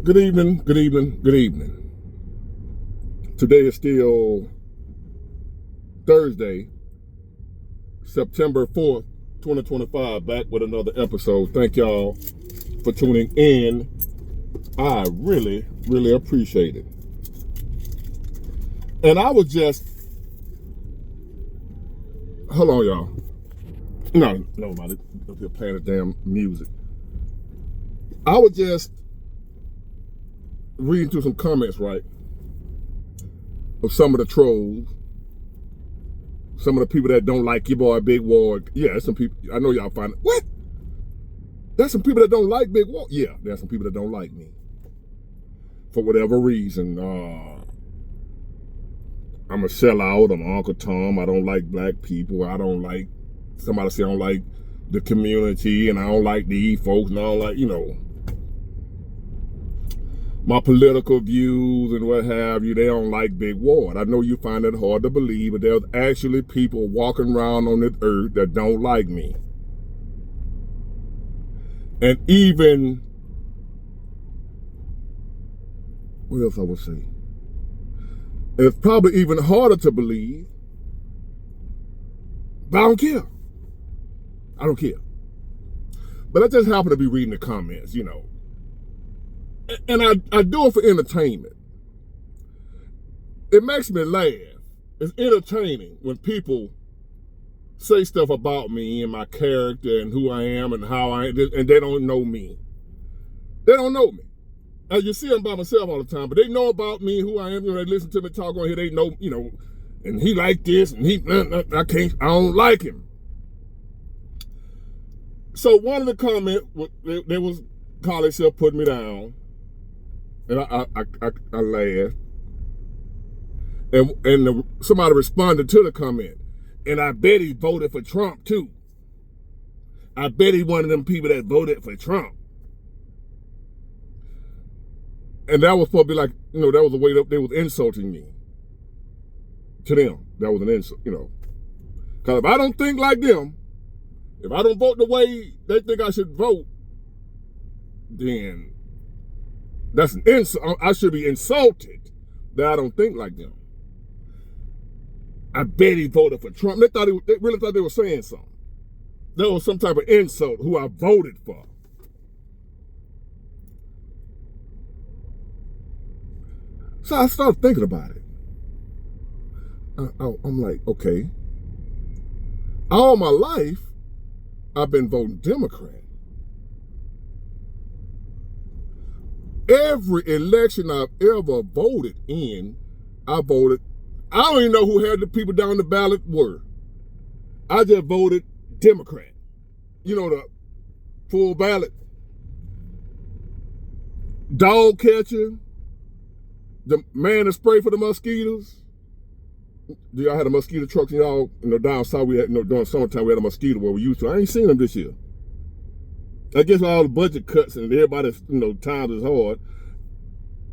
Good evening, good evening, good evening. Today is still Thursday, September 4th, 2025, back with another episode. Thank y'all for tuning in. I really, really appreciate it. And I was just, hold on, y'all. No, nobody up here playing the damn music. I was just reading through some comments, right, of some of the trolls, some of the people that don't like your boy Big Ward. Yeah, there's some people, I know y'all find it. What? There's some people that don't like Big Ward? Yeah, there's some people that don't like me. For whatever reason. I'm a sellout. I'm Uncle Tom. I don't like black people. I don't like, somebody say I don't like the community, and I don't like these folks, and I don't like, my political views and what have you. They don't like Big Ward. I know you find it hard to believe, but there's actually people walking around on this earth that don't like me. And even, what else I would say? It's probably even harder to believe, but I don't care. I don't care. But I just happen to be reading the comments, And I do it for entertainment. It makes me laugh. It's entertaining when people say stuff about me and my character and who I am and how I am, and they don't know me. They don't know me. As you see, I'm by myself all the time, but they know about me, who I am. They listen to me talk on here. They know, and he like this, and I don't like him. So one of the comments, they was call themselves putting me down, and I laughed. And somebody responded to the comment, and I bet he voted for Trump too. I bet he one of them people that voted for Trump. And that was supposed to be like, that was the way that they was insulting me. To them, that was an insult, Because if I don't think like them, if I don't vote the way they think I should vote, then that's an insult. I should be insulted that I don't think like them. I bet he voted for Trump. They really thought they were saying something. That was some type of insult who I voted for. So I started thinking about it. I'm like, okay. All my life, I've been voting Democrat. Every election I've ever voted in, I voted. I don't even know who had the people down the ballot were. I just voted Democrat. The full ballot. Dog catcher. The man that sprayed for the mosquitoes. Y'all had a mosquito truck, down south we had, during summertime we had a mosquito where we used to. I ain't seen them this year. I guess all the budget cuts and everybody's, times is hard.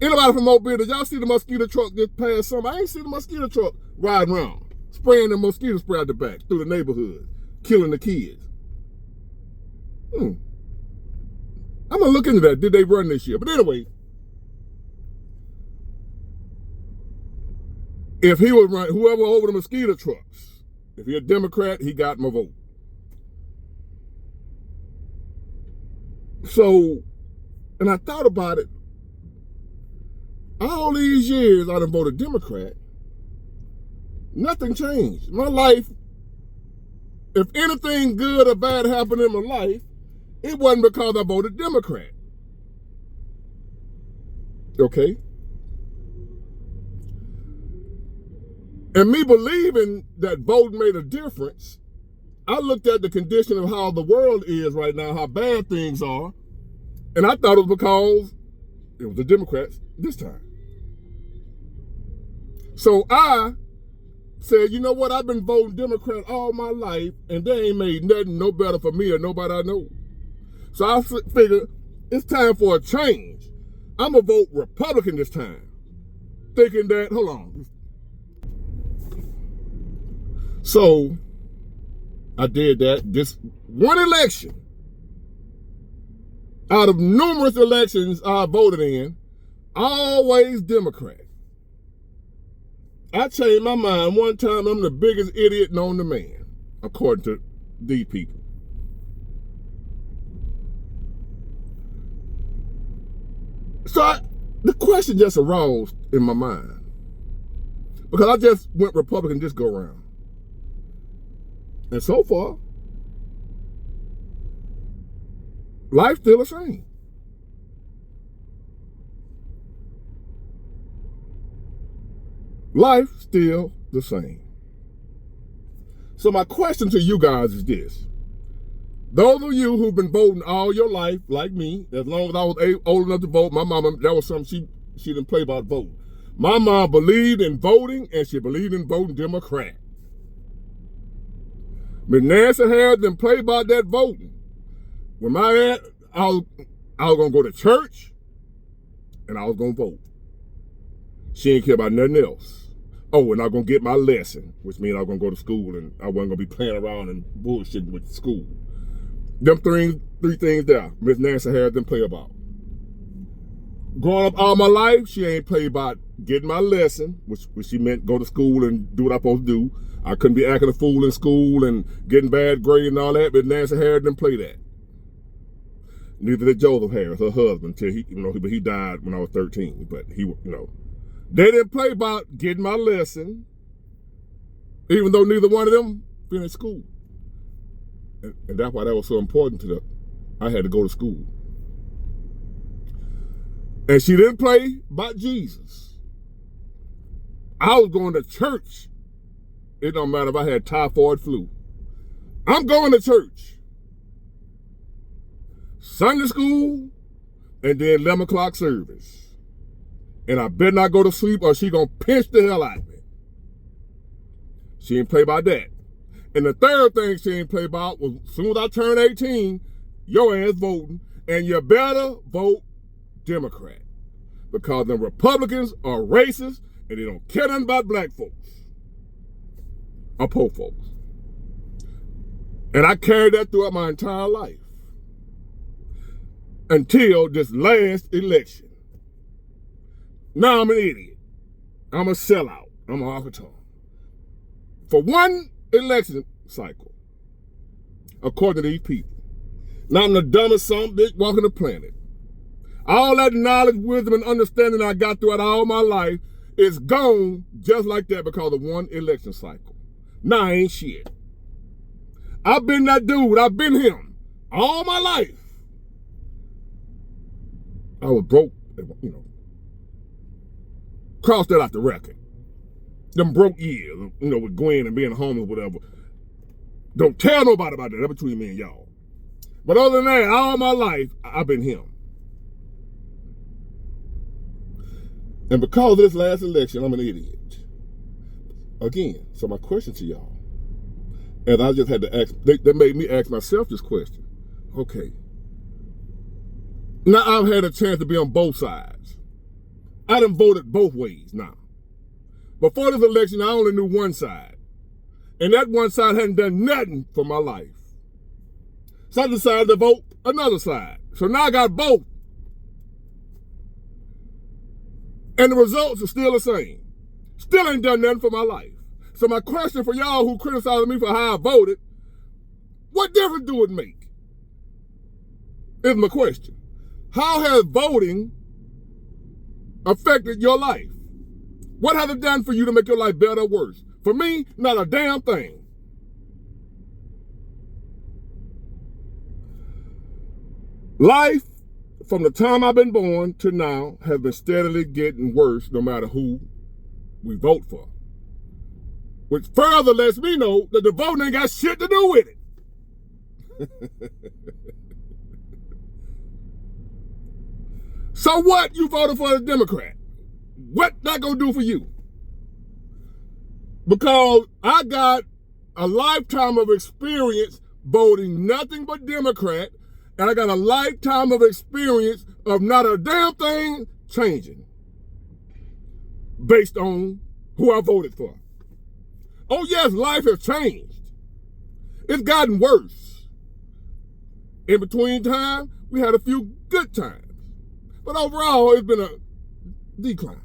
Anybody from Mobile, did y'all see the mosquito truck just past summer? I ain't seen the mosquito truck riding around, spraying the mosquito spray out the back through the neighborhood, killing the kids. I'm gonna look into that. Did they run this year? But anyway, if he would run, whoever over the mosquito trucks, if he a Democrat, he got my vote. So, and I thought about it. All these years I done voted Democrat. Nothing changed. My life, if anything good or bad happened in my life, it wasn't because I voted Democrat. Okay? And me believing that voting made a difference, I looked at the condition of how the world is right now, how bad things are, and I thought it was because it was the Democrats this time. So I said, you know what, I've been voting Democrat all my life, and they ain't made nothing no better for me or nobody I know. So I figured it's time for a change. I'm going to vote Republican this time. Thinking that, hold on. So I did that. This one election, out of numerous elections I voted in, Always Democrat. I changed my mind one time. I'm the biggest idiot known to man, according to these people. So the question just arose in my mind. Because I just went Republican this go around. And so far, life's still the same. Life still the same. So my question to you guys is this. Those of you who've been voting all your life, like me, as long as I was old enough to vote, my mama, that was something she didn't play about voting. My mom believed in voting, and she believed in voting Democrat. Miss Nancy Harris didn't play about that voting. When I was going to go to church, and I was going to vote. She didn't care about nothing else. Oh, and I was going to get my lesson, which means I was going to go to school, and I wasn't going to be playing around and bullshitting with school. Them three things there, Miss Nancy Harris didn't play about. Growing up all my life, she ain't played about getting my lesson, which she meant go to school and do what I'm supposed to do. I couldn't be acting a fool in school and getting bad grades and all that, but Nancy Harris didn't play that. Neither did Joseph Harris, her husband, till he died when I was 13. But they didn't play about getting my lesson, even though neither one of them finished school. And that's why that was so important to them. I had to go to school. And she didn't play about Jesus. I was going to church. It don't matter if I had typhoid flu. I'm going to church. Sunday school, and then 11 o'clock service. And I better not go to sleep or she gonna pinch the hell out of me. She didn't play about that. And the third thing she didn't play about was as soon as I turned 18, your ass voting, and you better vote Democrat. Because the Republicans are racist and they don't care nothing about black folks or poor folks. And I carried that throughout my entire life. Until this last election. Now I'm an idiot. I'm a sellout. I'm an alcoholic. For one election cycle, according to these people. Now I'm the dumbest son of a bitch walking the planet. All that knowledge, wisdom, and understanding I got throughout all my life is gone just like that because of one election cycle. Now I ain't shit. I've been that dude. I've been him all my life. I was broke, cross that out the record. Them broke years, with Gwen and being homeless, whatever. Don't tell nobody about that. That's between me and y'all. But other than that, all my life, I've been him. And because of this last election, I'm an idiot. Again, so my question to y'all, and I just had to ask, they made me ask myself this question. Okay. Now I've had a chance to be on both sides. I done voted both ways now. Before this election, I only knew one side. And that one side hadn't done nothing for my life. So I decided to vote another side. So now I got both. And the results are still the same. Still ain't done nothing for my life. So my question for y'all who criticized me for how I voted, what difference do it make? Is my question. How has voting affected your life? What has it done for you to make your life better or worse? For me, not a damn thing. Life, from the time I've been born to now, has been steadily getting worse no matter who we vote for. Which further lets me know that the voting ain't got shit to do with it. So what? You voted for a Democrat. What that gonna do for you? Because I got a lifetime of experience voting nothing but Democrat, and I got a lifetime of experience of not a damn thing changing based on who I voted for. Oh yes, life has changed. It's gotten worse. In between time, we had a few good times. But overall, it's been a decline.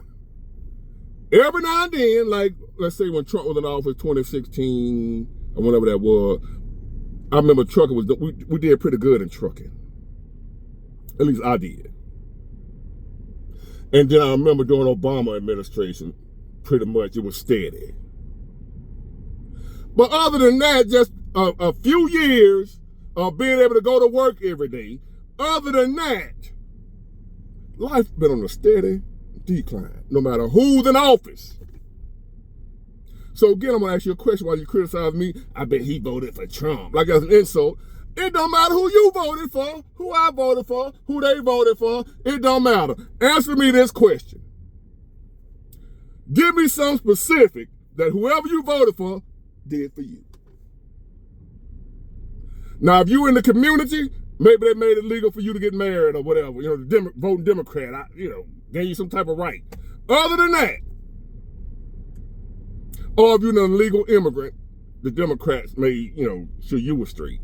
Every now and then, like, let's say when Trump was in office, 2016, or whatever that was, I remember trucking we did pretty good in trucking. At least I did. And then I remember during Obama administration, pretty much it was steady. But other than that, just a few years of being able to go to work every day, other than that, life's been on a steady decline, no matter who's in office. So again, I'm gonna ask you a question while you criticize me. I bet he voted for Trump. Like that's an insult. It don't matter who you voted for, who I voted for, who they voted for. It don't matter. Answer me this question. Give me some specific that whoever you voted for did for you. Now, if you in the community, maybe they made it legal for you to get married or whatever. You know, voting Democrat, gave you some type of right. Other than that, or if you're an illegal immigrant, the Democrats made, sure you were straight.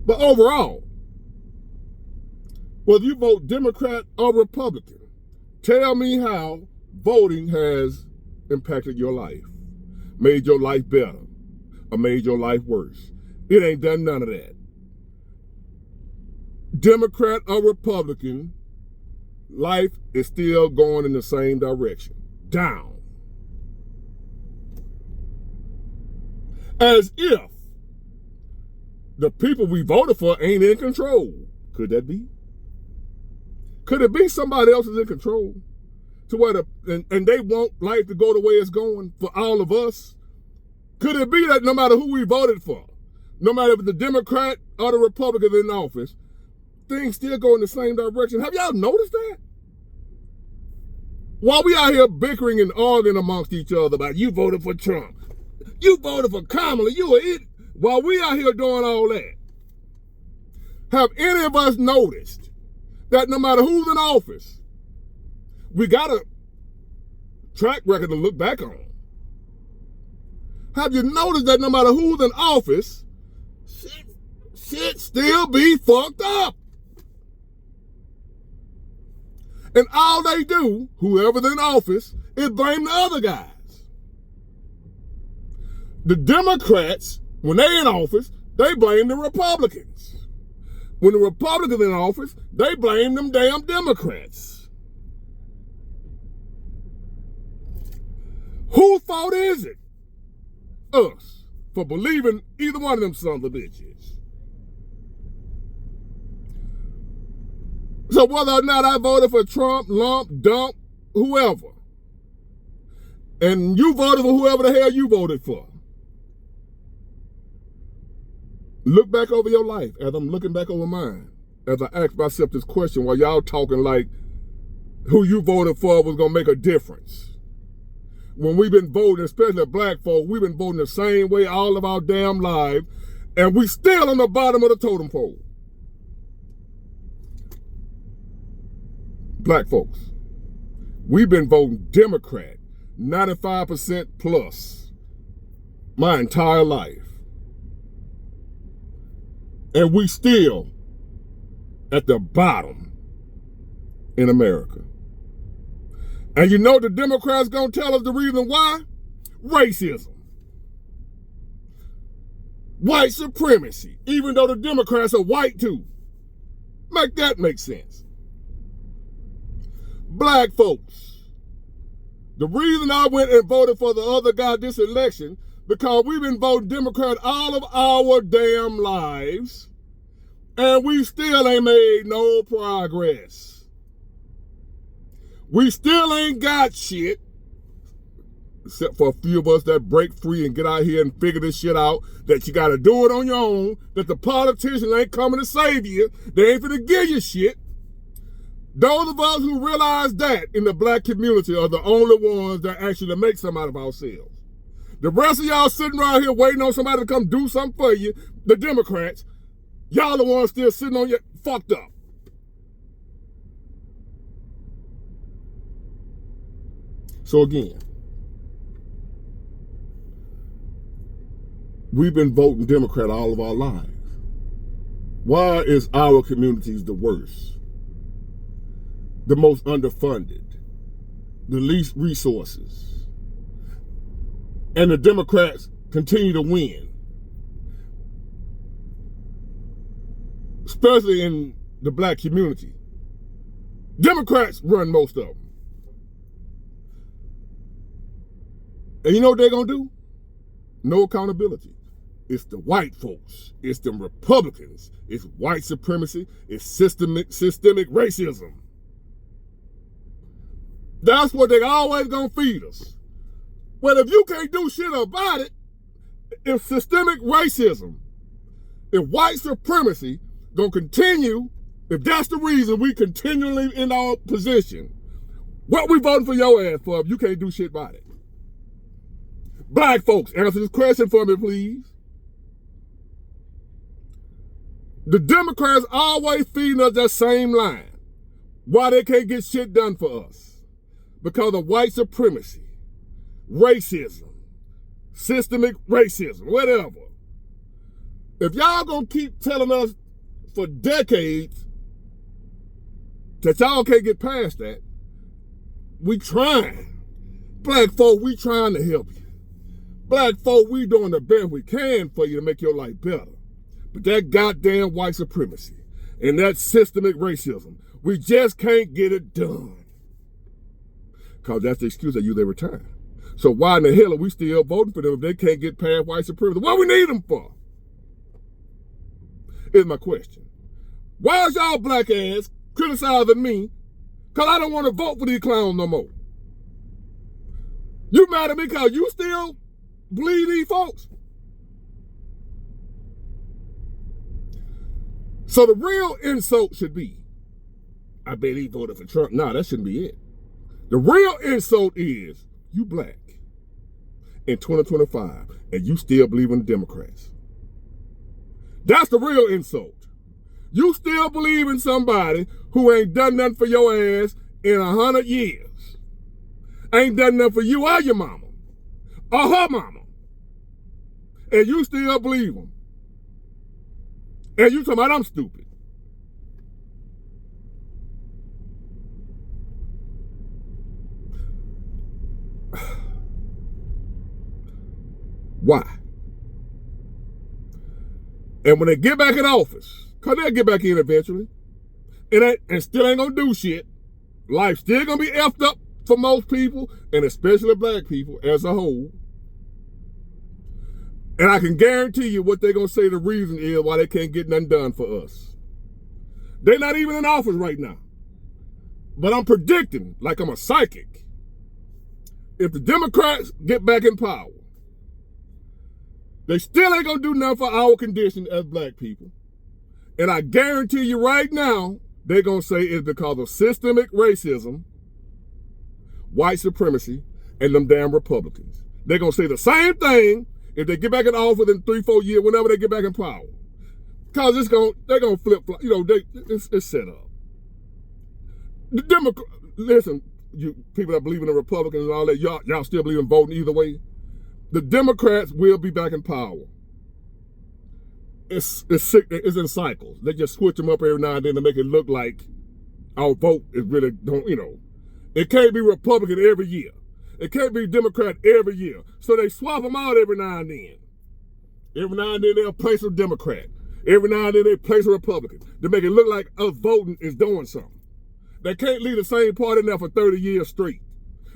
But overall, whether you vote Democrat or Republican, tell me how voting has impacted your life, made your life better, or made your life worse. It ain't done none of that. Democrat or Republican, life is still going in the same direction, down. As if the people we voted for ain't in control. Could that be? Could it be somebody else is in control? To where and they want life to go the way it's going for all of us? Could it be that no matter who we voted for, no matter if it's the Democrat or the Republican in office, things still go in the same direction? Have y'all noticed that? While we out here bickering and arguing amongst each other about you voted for Trump, you voted for Kamala, you an idiot. While we out here doing all that, have any of us noticed that no matter who's in office, we got a track record to look back on? Have you noticed that no matter who's in office, shit still be fucked up? And all they do, whoever's in office, is blame the other guys. The Democrats, when they in office, they blame the Republicans. When the Republicans in office, they blame them damn Democrats. Whose fault is it? Us, for believing either one of them sons of bitches. So whether or not I voted for Trump, Lump, Dump, whoever, and you voted for whoever the hell you voted for, look back over your life as I'm looking back over mine, as I ask myself this question while y'all talking like who you voted for was going to make a difference. When we've been voting, especially black folk, we've been voting the same way all of our damn lives, and we still on the bottom of the totem pole. Black folks, we've been voting Democrat 95% plus my entire life. And we still at the bottom in America. And you know the Democrats gonna tell us the reason why? Racism. White supremacy, even though the Democrats are white too. Make that make sense. Black folks, the reason I went and voted for the other guy this election, because we've been voting Democrat all of our damn lives, and we still ain't made no progress. We still ain't got shit, except for a few of us that break free and get out here and figure this shit out, that you gotta do it on your own, that the politicians ain't coming to save you, they ain't finna give you shit. Those of us who realize that in the black community are the only ones that actually make something out of ourselves. The rest of y'all sitting around here waiting on somebody to come do something for you, the Democrats, y'all the ones still sitting on your fucked up. So again, we've been voting Democrat all of our lives. Why is our communities the worst? The most underfunded, the least resources. And the Democrats continue to win. Especially in the black community. Democrats run most of them. And you know what they're going to do? No accountability. It's the white folks. It's the Republicans. It's white supremacy. It's systemic racism. That's what they're always going to feed us. Well, if you can't do shit about it, if systemic racism, if white supremacy going to continue, if that's the reason we continually in our position, what we voting for your ass for if you can't do shit about it? Black folks, answer this question for me, please. The Democrats always feeding us that same line. Why they can't get shit done for us? Because of white supremacy, racism, systemic racism, whatever. If y'all gonna keep telling us for decades that y'all can't get past that, we trying. Black folk, we trying to help you. Black folk, we doing the best we can for you to make your life better. But that goddamn white supremacy and that systemic racism, we just can't get it done. Because that's the excuse they use every time. So why in the hell are we still voting for them if they can't get past white supremacy? What we need them for? Is my question. Why is y'all black ass criticizing me because I don't want to vote for these clowns no more? You mad at me because you still believe these folks? So the real insult should be, I bet he voted for Trump. Nah, that shouldn't be it. The real insult is, you black in 2025 and you still believe in the Democrats. That's the real insult. You still believe in somebody who ain't done nothing for your ass in 100 years. Ain't done nothing for you or your mama or her mama. And you still believe them. And you talking about I'm stupid. Why? And when they get back in office, because they'll get back in eventually, and still ain't gonna do shit, life still gonna be effed up for most people, and especially black people as a whole. And I can guarantee you what they're gonna say the reason is why they can't get nothing done for us. They're not even in office right now. But I'm predicting, like I'm a psychic, if the Democrats get back in power, they still ain't gonna do nothing for our condition as black people. And I guarantee you right now, they're gonna say it's because of systemic racism, white supremacy, and them damn Republicans. They're gonna say the same thing if they get back in office in 3-4 years, whenever they get back in power. Because they're gonna flip-flop, it's set up. The Democrats, listen, you people that believe in the Republicans and all that, y'all still believe in voting either way. The Democrats will be back in power. It's in cycles. They just switch them up every now and then to make it look like our vote is really It can't be Republican every year. It can't be Democrat every year. So they swap them out every now and then. Every now and then they'll place a Democrat. Every now and then they place a Republican to make it look like us voting is doing something. They can't leave the same party in there for 30 years straight.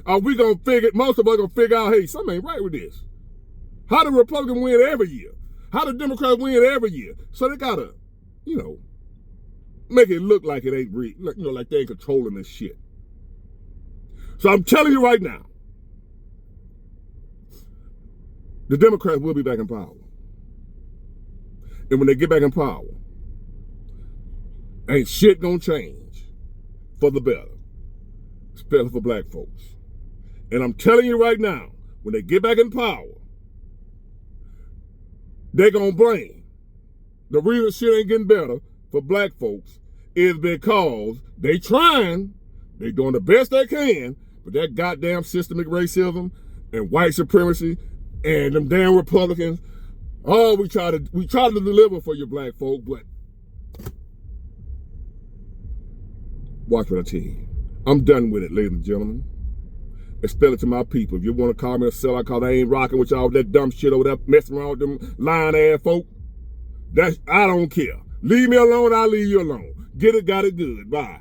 Are we gonna most of us gonna figure out, hey, something ain't right with this. How the Republican win every year? How the Democrats win every year? So they gotta, make it look like it ain't real, like they ain't controlling this shit. So I'm telling you right now, the Democrats will be back in power. And when they get back in power, ain't shit gonna change for the better, especially for black folks. And I'm telling you right now, when they get back in power, they're gonna blame. The reason shit ain't getting better for black folks is because they trying, they doing the best they can, but that goddamn systemic racism and white supremacy and them damn Republicans, we try to deliver for you black folk, but watch what I tell you. I'm done with it, ladies and gentlemen. and spell it to my people. If you want to call me a sellout because I ain't rocking with y'all that dumb shit over there, messing around with them lying ass folk, I don't care. Leave me alone, I'll leave you alone. Get it, got it good. Bye.